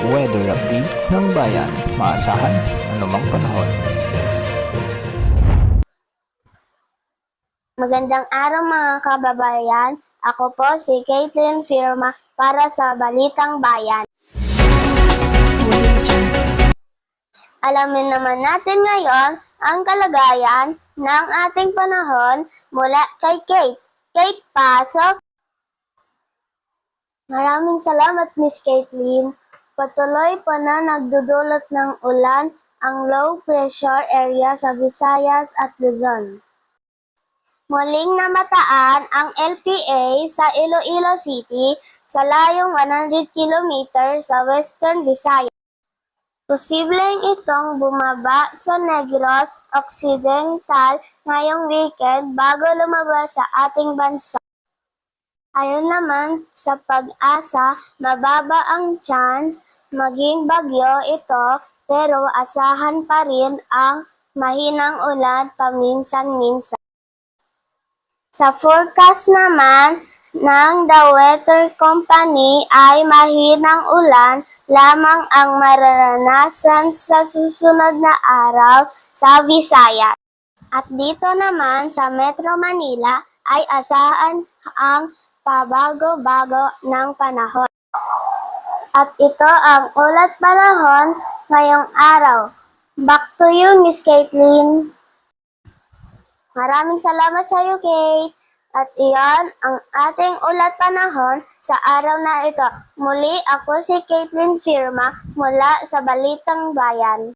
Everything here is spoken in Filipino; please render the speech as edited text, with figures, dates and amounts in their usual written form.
Weather update ng bayan. Maasahan anumang panahon. Magandang araw mga kababayan. Ako po si Caitlin Firma para sa Balitang Bayan. Alamin naman natin ngayon ang kalagayan ng ating panahon mula kay Kate. Kate, pasok! Maraming salamat, Miss Caitlin. Patuloy pa na nagdudulot ng ulan ang low pressure area sa Visayas at Luzon. Muling namataan ang LPA sa Iloilo City sa layong 100 km sa Western Visayas. Posibleng itong bumaba sa Negros Occidental ngayong weekend bago lumabas sa ating bansa. Ayon naman sa Pag-asa, mababa ang chance maging bagyo ito pero asahan pa rin ang mahinang ulan paminsan-minsan. Sa forecast naman ng The Weather Company ay mahinang ulan lamang ang mararanasan sa susunod na araw sa Visayas. At dito naman sa Metro Manila ay asahan ang pabago-bago ng panahon. At ito ang ulat panahon ngayong araw. Back to you, Miss Caitlin. Maraming salamat sa iyo, Kate. At iyan ang ating ulat panahon sa araw na ito. Muli ako si Caitlin Firma mula sa Balitang Bayan.